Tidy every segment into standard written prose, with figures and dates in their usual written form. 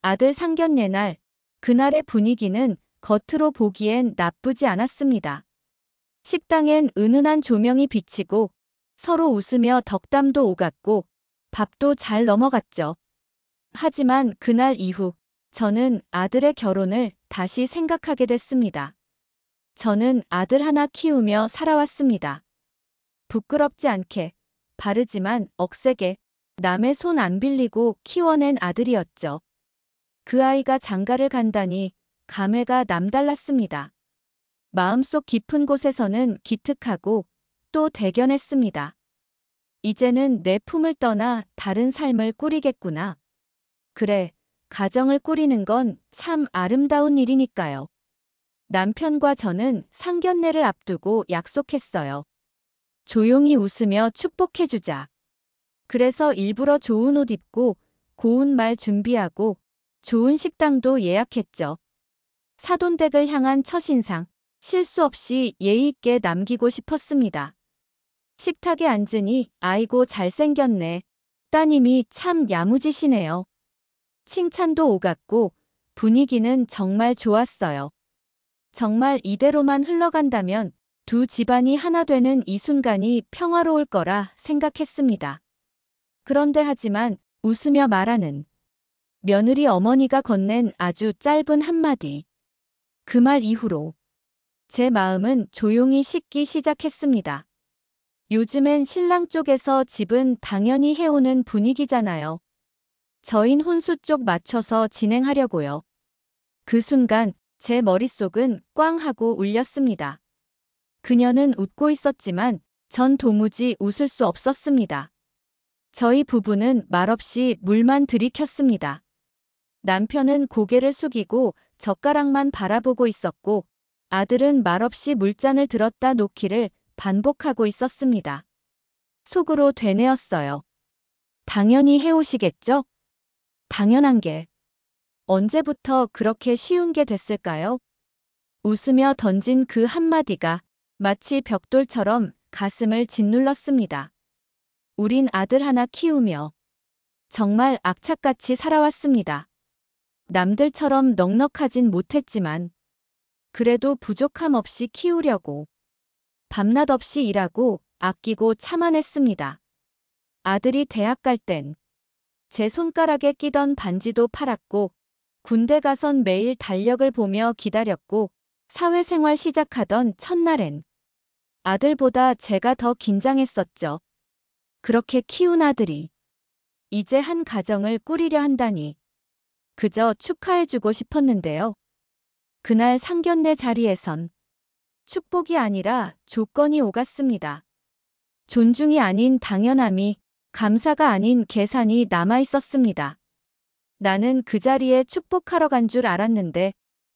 아들 상견례 날, 그날의 분위기는 겉으로 보기엔 나쁘지 않았습니다. 식당엔 은은한 조명이 비치고 서로 웃으며 덕담도 오갔고 밥도 잘 넘어갔죠. 하지만 그날 이후 저는 아들의 결혼을 다시 생각하게 됐습니다. 저는 아들 하나 키우며 살아왔습니다. 부끄럽지 않게, 바르지만 억세게, 남의 손 안 빌리고 키워낸 아들이었죠. 그 아이가 장가를 간다니 감회가 남달랐습니다. 마음속 깊은 곳에서는 기특하고 또 대견했습니다. 이제는 내 품을 떠나 다른 삶을 꾸리겠구나. 그래, 가정을 꾸리는 건 참 아름다운 일이니까요. 남편과 저는 상견례를 앞두고 약속했어요. 조용히 웃으며 축복해주자. 그래서 일부러 좋은 옷 입고 고운 말 준비하고 좋은 식당도 예약했죠. 사돈댁을 향한 첫인상, 실수 없이 예의 있게 남기고 싶었습니다. 식탁에 앉으니 아이고 잘생겼네. 따님이 참 야무지시네요. 칭찬도 오갔고 분위기는 정말 좋았어요. 정말 이대로만 흘러간다면 두 집안이 하나 되는 이 순간이 평화로울 거라 생각했습니다. 그런데 하지만 웃으며 말하는 며느리 어머니가 건넨 아주 짧은 한마디. 그 말 이후로 제 마음은 조용히 식기 시작했습니다. 요즘엔 신랑 쪽에서 집은 당연히 해오는 분위기잖아요. 저흰 혼수 쪽 맞춰서 진행하려고요. 그 순간 제 머릿속은 꽝 하고 울렸습니다. 그녀는 웃고 있었지만 전 도무지 웃을 수 없었습니다. 저희 부부는 말없이 물만 들이켰습니다. 남편은 고개를 숙이고 젓가락만 바라보고 있었고 아들은 말없이 물잔을 들었다 놓기를 반복하고 있었습니다. 속으로 되뇌었어요. 당연히 해오시겠죠? 당연한 게 언제부터 그렇게 쉬운 게 됐을까요? 웃으며 던진 그 한마디가 마치 벽돌처럼 가슴을 짓눌렀습니다. 우린 아들 하나 키우며 정말 악착같이 살아왔습니다. 남들처럼 넉넉하진 못했지만 그래도 부족함 없이 키우려고 밤낮 없이 일하고 아끼고 참아냈습니다. 아들이 대학 갈 땐 제 손가락에 끼던 반지도 팔았고 군대 가선 매일 달력을 보며 기다렸고 사회생활 시작하던 첫날엔 아들보다 제가 더 긴장했었죠. 그렇게 키운 아들이 이제 한 가정을 꾸리려 한다니 그저 축하해주고 싶었는데요. 그날 상견례 자리에선 축복이 아니라 조건이 오갔습니다. 존중이 아닌 당연함이, 감사가 아닌 계산이 남아있었습니다. 나는 그 자리에 축복하러 간 줄 알았는데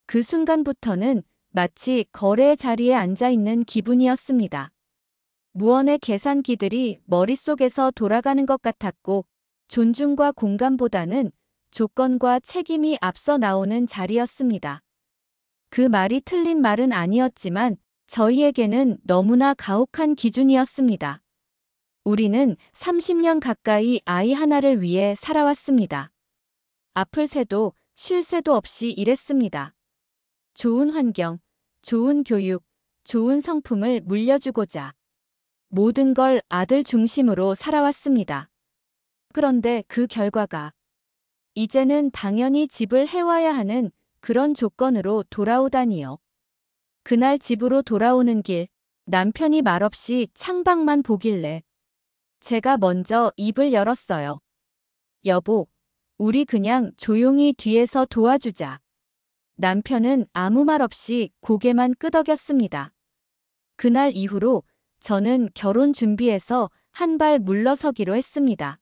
그 순간부터는 마치 거래의 자리에 앉아있는 기분이었습니다. 무언의 계산기들이 머릿속에서 돌아가는 것 같았고 존중과 공감보다는 조건과 책임이 앞서 나오는 자리였습니다. 그 말이 틀린 말은 아니었지만 저희에게는 너무나 가혹한 기준이었습니다. 우리는 30년 가까이 아이 하나를 위해 살아왔습니다. 아플 새도 쉴 새도 없이 일했습니다. 좋은 환경, 좋은 교육, 좋은 성품을 물려주고자 모든 걸 아들 중심으로 살아왔습니다. 그런데 그 결과가 이제는 당연히 집을 해와야 하는 그런 조건으로 돌아오다니요. 그날 집으로 돌아오는 길, 남편이 말없이 창밖만 보길래 제가 먼저 입을 열었어요. 여보, 우리 그냥 조용히 뒤에서 도와주자. 남편은 아무 말 없이 고개만 끄덕였습니다. 그날 이후로 저는 결혼 준비해서 한 발 물러서기로 했습니다.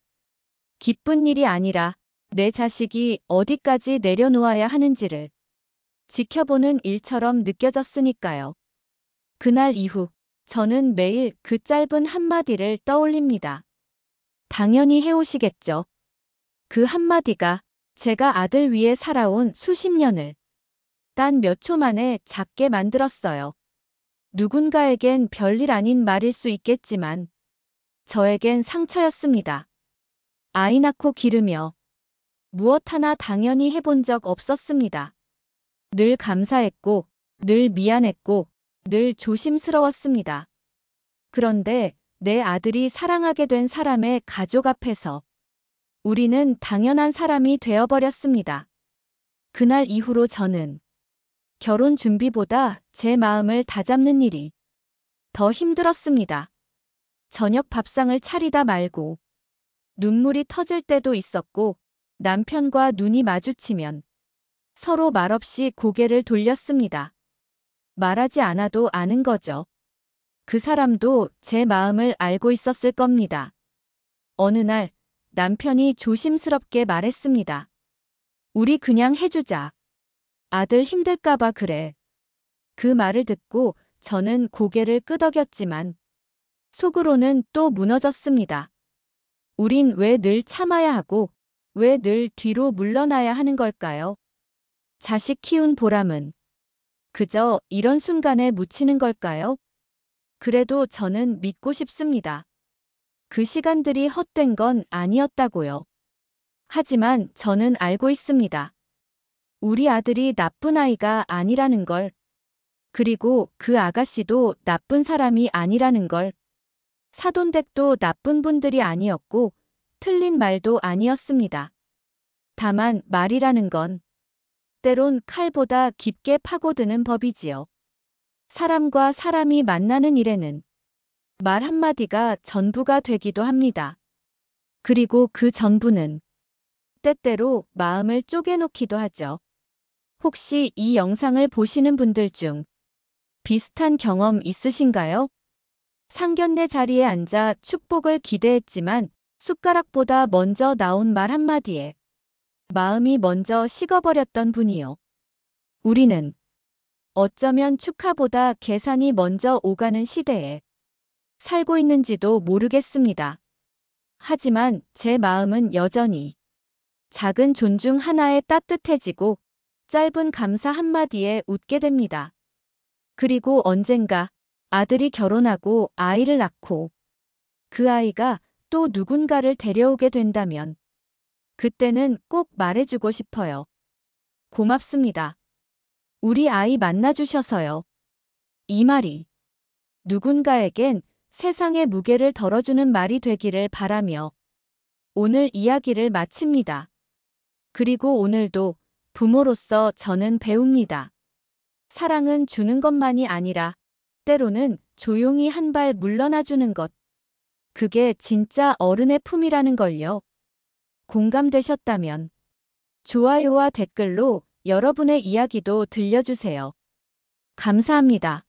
기쁜 일이 아니라 내 자식이 어디까지 내려놓아야 하는지를 지켜보는 일처럼 느껴졌으니까요. 그날 이후 저는 매일 그 짧은 한마디를 떠올립니다. 당연히 해오시겠죠. 그 한마디가 제가 아들 위해 살아온 수십 년을 단 몇 초 만에 작게 만들었어요. 누군가에겐 별일 아닌 말일 수 있겠지만 저에겐 상처였습니다. 아이 낳고 기르며 무엇 하나 당연히 해본 적 없었습니다. 늘 감사했고, 늘 미안했고, 늘 조심스러웠습니다. 그런데 내 아들이 사랑하게 된 사람의 가족 앞에서 우리는 당연한 사람이 되어버렸습니다. 그날 이후로 저는 결혼 준비보다 제 마음을 다잡는 일이 더 힘들었습니다. 저녁 밥상을 차리다 말고 눈물이 터질 때도 있었고 남편과 눈이 마주치면 서로 말없이 고개를 돌렸습니다. 말하지 않아도 아는 거죠. 그 사람도 제 마음을 알고 있었을 겁니다. 어느 날 남편이 조심스럽게 말했습니다. 우리 그냥 해주자. 아들 힘들까봐 그래. 그 말을 듣고 저는 고개를 끄덕였지만 속으로는 또 무너졌습니다. 우린 왜 늘 참아야 하고 왜 늘 뒤로 물러나야 하는 걸까요? 자식 키운 보람은 그저 이런 순간에 묻히는 걸까요? 그래도 저는 믿고 싶습니다. 그 시간들이 헛된 건 아니었다고요. 하지만 저는 알고 있습니다. 우리 아들이 나쁜 아이가 아니라는 걸. 그리고 그 아가씨도 나쁜 사람이 아니라는 걸. 사돈댁도 나쁜 분들이 아니었고 틀린 말도 아니었습니다. 다만 말이라는 건 때론 칼보다 깊게 파고드는 법이지요. 사람과 사람이 만나는 일에는 말 한마디가 전부가 되기도 합니다. 그리고 그 전부는 때때로 마음을 쪼개놓기도 하죠. 혹시 이 영상을 보시는 분들 중 비슷한 경험 있으신가요? 상견례 자리에 앉아 축복을 기대했지만 숟가락보다 먼저 나온 말 한마디에 마음이 먼저 식어버렸던 분이요. 우리는 어쩌면 축하보다 계산이 먼저 오가는 시대에 살고 있는지도 모르겠습니다. 하지만 제 마음은 여전히 작은 존중 하나에 따뜻해지고 짧은 감사 한마디에 웃게 됩니다. 그리고 언젠가 아들이 결혼하고 아이를 낳고 그 아이가 또 누군가를 데려오게 된다면 그때는 꼭 말해주고 싶어요. 고맙습니다. 우리 아이 만나주셔서요. 이 말이 누군가에겐 세상의 무게를 덜어주는 말이 되기를 바라며 오늘 이야기를 마칩니다. 그리고 오늘도 부모로서 저는 배웁니다. 사랑은 주는 것만이 아니라 때로는 조용히 한 발 물러나주는 것. 그게 진짜 어른의 품이라는 걸요. 공감되셨다면 좋아요와 댓글로 여러분의 이야기도 들려주세요. 감사합니다.